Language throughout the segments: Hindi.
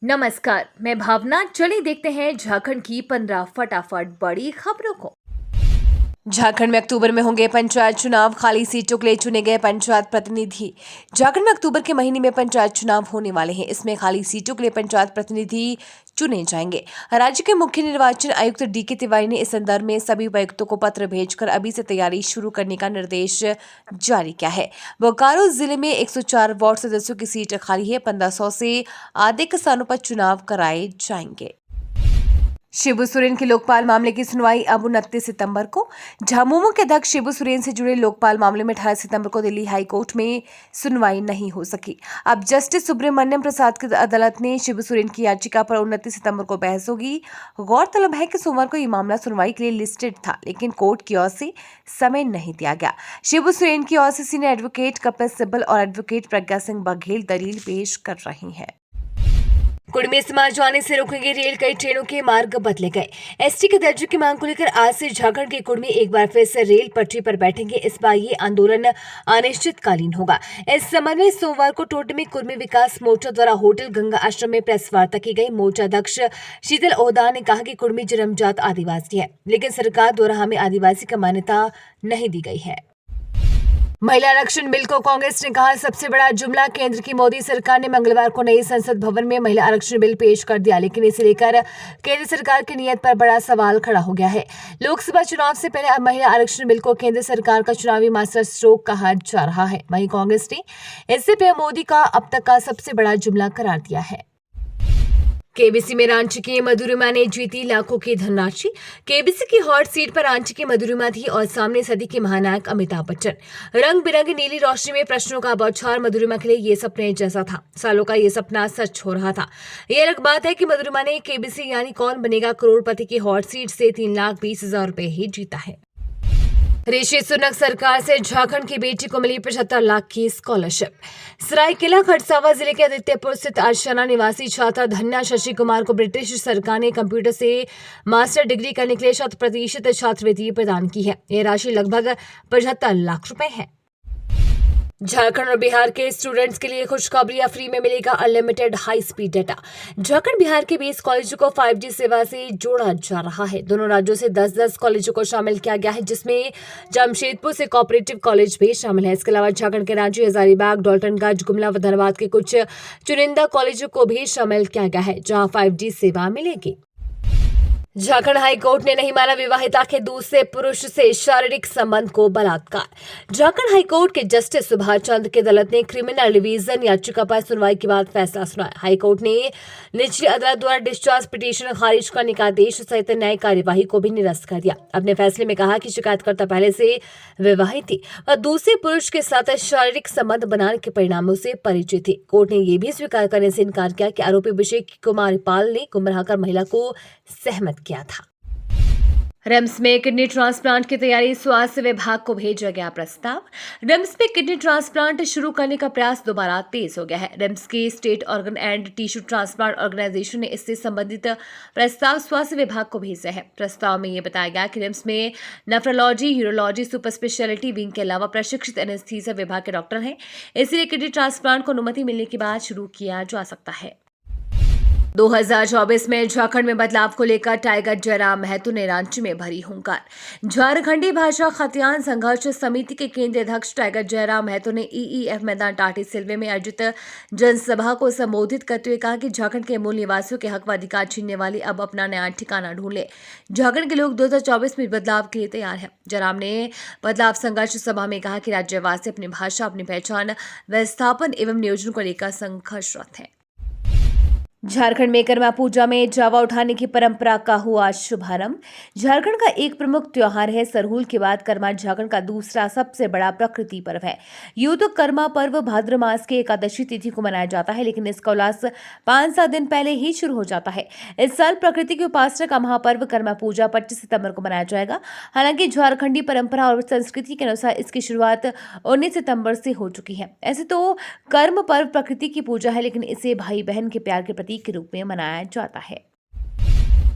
नमस्कार, मैं भावना। चलिए देखते हैं झारखंड की 15 फटाफट बड़ी खबरों को। झारखंड में अक्टूबर में होंगे पंचायत चुनाव, खाली सीटों के लिए चुने गए पंचायत प्रतिनिधि। झारखंड में अक्टूबर के महीने में पंचायत चुनाव होने वाले हैं। इसमें खाली सीटों के लिए पंचायत प्रतिनिधि चुने जाएंगे। राज्य के मुख्य निर्वाचन आयुक्त डीके तिवारी ने इस संदर्भ में सभी उपायुक्तों को पत्र भेजकर अभी से तैयारी शुरू करने का निर्देश जारी किया है। बोकारो जिले में 104 वार्ड सदस्यों की सीट खाली है। 1500 से अधिक स्थानों पर चुनाव कराए जाएंगे। शिबू सोरेन के लोकपाल मामले की सुनवाई अब 29 सितंबर को। झामुमो के अध्यक्ष शिबू सोरेन से जुड़े लोकपाल मामले में 18 सितंबर को दिल्ली हाई कोर्ट में सुनवाई नहीं हो सकी। अब जस्टिस सुब्रमण्यम प्रसाद की अदालत ने शिबू सोरेन की याचिका पर 29 सितंबर को बहस होगी। गौरतलब है कि सोमवार को ये मामला सुनवाई के लिए लिस्टेड था, लेकिन कोर्ट की ओर से समय नहीं दिया गया। शिबू सोरेन की ओर से सीनियर एडवोकेट कपिल सिब्बल और एडवोकेट प्रज्ञा सिंह बघेल दलील पेश कर रही हैं। कुड़मी समाज आने से रोकेंगे रेल, कई ट्रेनों के मार्ग बदले गए। एसटी के दर्जे की मांग को लेकर आज से झारखंड के कुड़मी एक बार फिर से रेल पटरी पर बैठेंगे। इस बार ये आंदोलन अनिश्चितकालीन होगा। इस संबंध में सोमवार को टोटमी कुड़मी विकास मोर्चा द्वारा होटल गंगा आश्रम में प्रेस वार्ता की गई। मोर्चा अध्यक्ष शीतल ओहदार ने कहा कि कुड़मी जन्मजात आदिवासी है, लेकिन सरकार द्वारा हमें आदिवासी का मान्यता नहीं दी गई है। महिला आरक्षण बिल को कांग्रेस ने कहा सबसे बड़ा जुमला। केंद्र की मोदी सरकार ने मंगलवार को नई संसद भवन में महिला आरक्षण बिल पेश कर दिया, लेकिन इसे लेकर केंद्र सरकार की नीयत पर बड़ा सवाल खड़ा हो गया है। लोकसभा चुनाव से पहले अब महिला आरक्षण बिल को केंद्र सरकार का चुनावी मास्टर स्ट्रोक कहा जा रहा है। वहीं कांग्रेस ने इससे पीएम मोदी का अब तक का सबसे बड़ा जुमला करार दिया है। केबीसी में रांची की मधुरिमा ने जीती लाखों की धनराशि। केबीसी की हॉट सीट पर रांची की मधुरिमा थी और सामने सदी के महानायक अमिताभ बच्चन। रंग बिरंगी नीली रोशनी में प्रश्नों का बौछार मधुरिमा के लिए ये सपने जैसा था। सालों का ये सपना सच हो रहा था। ये अलग बात है कि मधुरिमा ने केबीसी यानी कौन बनेगा करोड़पति की हॉट सीट से 3,20,000 रुपए ही जीता है। ऋषि सुनक सरकार से झारखंड की बेटी को मिली 75 लाख की स्कॉलरशिप। सरायकेला खरसावा जिले के आदित्यपुर स्थित आशियाना निवासी छात्रा धन्या शशि कुमार को ब्रिटिश सरकार ने कंप्यूटर से मास्टर डिग्री करने के लिए 100% छात्रवृत्ति प्रदान की है। यह राशि लगभग 75 लाख रुपए है। झारखंड और बिहार के स्टूडेंट्स के लिए खुशखबरी, फ्री में मिलेगा unlimited high speed data. Jharkhand Bihar के 20 कॉलेजों को 5G सेवा से जोड़ा जा रहा है। दोनों राज्यों से 10-10 कॉलेजों को शामिल किया गया है, जिसमें जमशेदपुर से कोऑपरेटिव कॉलेज भी शामिल है। इसके अलावा झारखंड के रांची, हजारीबाग, डॉल्टनगंज, गुमला व धनबाद के कुछ चुनिंदा कॉलेजों को भी शामिल किया गया है, जहाँ 5G सेवा मिलेगी। झारखंड हाईकोर्ट ने नहीं माना विवाहिता के दूसरे पुरुष से शारीरिक संबंध को बलात्कार। झारखंड हाईकोर्ट के जस्टिस सुभाष चंद्र की अदालत ने क्रिमिनल रिवीजन याचिका पर सुनवाई के बाद फैसला सुनाया। हाईकोर्ट ने निचली अदालत द्वारा डिस्चार्ज पिटीशन खारिज करने का आदेश सहित न्यायिक कार्यवाही को भी निरस्त कर दिया। अपने फैसले में कहा कि शिकायतकर्ता पहले से विवाहित थी और दूसरे पुरुष के साथ शारीरिक संबंध बनाने के परिणामों से परिचित थी। कोर्ट ने यह भी स्वीकार करने से इनकार किया कि आरोपी अभिषेक कुमार पाल ने गुमराह कर महिला को सहमत किया था। रिम्स में किडनी ट्रांसप्लांट की तैयारी, स्वास्थ्य विभाग को भेजा गया प्रस्ताव। रिम्स में किडनी ट्रांसप्लांट शुरू करने का प्रयास दोबारा तेज हो गया है। रिम्स की state organ and tissue transplant organisation ने इससे संबंधित प्रस्ताव स्वास्थ्य विभाग को भेजा है। प्रस्ताव में यह बताया गया कि रिम्स में nephrology, urology, super speciality wing के अलावा प्रशिक्षित एनेस्थीसिया विभाग के डॉक्टर हैं। इसलिए किडनी ट्रांसप्लांट को अनुमति मिलने के बाद शुरू किया जा सकता है। 2024 में झारखंड में बदलाव को लेकर टाइगर जयराम महतो ने रांची में भरी हुंकार। झारखंडी भाषा खतियान संघर्ष समिति के केंद्रीय अध्यक्ष टाइगर जयराम महतो ने ईईएफ मैदान टाटी सिलवे में आयोजित जनसभा को संबोधित करते हुए कहा कि झारखंड के मूल निवासियों के हक व अधिकार छीनने वाले अब अपना नया ठिकाना ढूंढ ले। झारखंड के लोग 2024 में बदलाव के लिए तैयार है। जयराम ने बदलाव संघर्ष सभा में कहा कि राज्यवासी अपनी भाषा, अपनी पहचान, विस्थापन एवं नियोजन को लेकर संघर्षरत है। झारखंड में कर्मा पूजा में जावा उठाने की परंपरा का हुआ शुभारंभ। झारखंड का एक प्रमुख त्योहार है सरहुल के बाद कर्मा झारखंड का दूसरा सबसे बड़ा प्रकृति पर्व है। यूं तो कर्मा पर्व भाद्र मास की एकादशी तिथि को मनाया जाता है, लेकिन इसका उल्लास 5-7 दिन पहले ही शुरू हो जाता है। इस साल प्रकृति की उपासना का महापर्व कर्मा पूजा 25 सितंबर को मनाया जाएगा। हालांकि झारखंडी परंपरा और संस्कृति के अनुसार इसकी शुरुआत 19 सितंबर से हो चुकी है। ऐसे तो कर्म पर्व प्रकृति की पूजा है, लेकिन इसे भाई बहन के प्यार के प्रतीक के रूप में मनाया जाता है।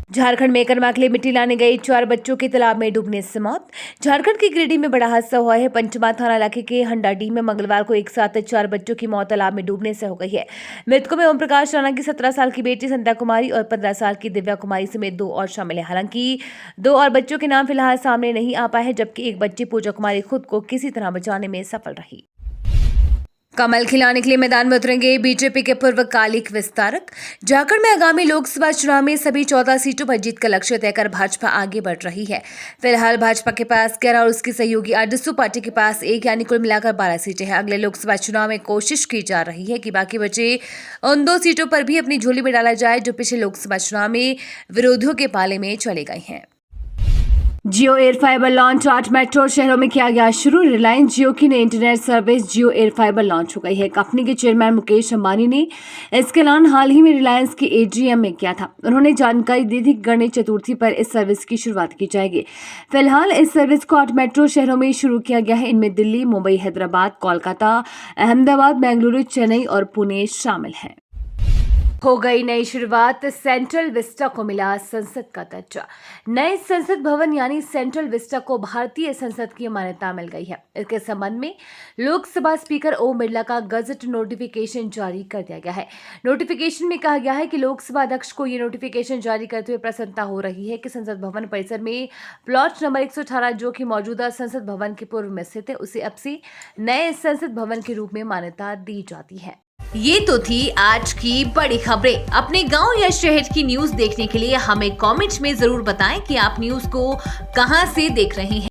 झारखंड में कर्मा के लिए मिट्टी लाने गए 4 बच्चों की तालाब में डूबने से मौत। झारखंड के गिरिडीह में बड़ा हादसा हुआ है। पंचमा थाना इलाके के हंडाडीह में मंगलवार को एक साथ 4 बच्चों की मौत तालाब में डूबने से हो गई है। मृतकों में ओम प्रकाश राणा की 17 साल की बेटी संध्या कुमारी और 15 साल की दिव्या कुमारी समेत 2 और शामिल है। हालांकि 2 और बच्चों के नाम फिलहाल सामने नहीं आ पाए हैं, जबकि एक बच्ची पूजा कुमारी खुद को किसी तरह बचाने में सफल रही। कमल खिलाने के लिए मैदान में उतरेंगे बीजेपी के पूर्व कालिक विस्तारक। झारखंड में आगामी लोकसभा चुनाव में सभी 14 सीटों पर जीत का लक्ष्य तय कर भाजपा आगे बढ़ रही है। फिलहाल भाजपा के पास 11 और उसकी सहयोगी आजसू पार्टी के पास 1 यानी कुल मिलाकर 12 सीटें हैं। अगले लोकसभा चुनाव में कोशिश की जा रही है कि बाकी बचे उन 2 सीटों पर भी अपनी झोली में डाला जाए जो पिछले लोकसभा चुनाव में विरोधियों के पाले में चले गए हैं। जियो एयर फाइबर लॉन्च 8 मेट्रो शहरों में किया गया शुरू। रिलायंस जियो की नई इंटरनेट सर्विस जियो एयर फाइबर लॉन्च हो गई है। कंपनी के चेयरमैन मुकेश अंबानी ने इसका ऐलान हाल ही में रिलायंस के एजीएम में किया था। उन्होंने जानकारी दी थी कि गणेश चतुर्थी पर इस सर्विस की शुरुआत की जाएगी। फिलहाल इस सर्विस को 8 मेट्रो शहरों में शुरू किया गया है। इनमें दिल्ली, मुंबई, हैदराबाद, कोलकाता, अहमदाबाद, बेंगलुरु, चेन्नई और पुणे शामिल हैं। हो गई नई शुरुआत, सेंट्रल विस्टा को मिला संसद का दर्जा। नए संसद भवन यानी सेंट्रल विस्टा को भारतीय संसद की मान्यता मिल गई है। इसके संबंध में लोकसभा स्पीकर ओम बिरला का गजट नोटिफिकेशन जारी कर दिया गया है। नोटिफिकेशन में कहा गया है कि लोकसभा अध्यक्ष को ये नोटिफिकेशन जारी करते हुए प्रसन्नता हो रही है कि संसद भवन परिसर में प्लॉट नंबर 118 जो कि मौजूदा संसद भवन के पूर्व में स्थित है, उसे अब से नए संसद भवन के रूप में मान्यता दी जाती है। ये तो थी आज की बड़ी खबरें। अपने गांव या शहर की न्यूज देखने के लिए हमें कमेंट्स में जरूर बताएं कि आप न्यूज को कहां से देख रहे हैं।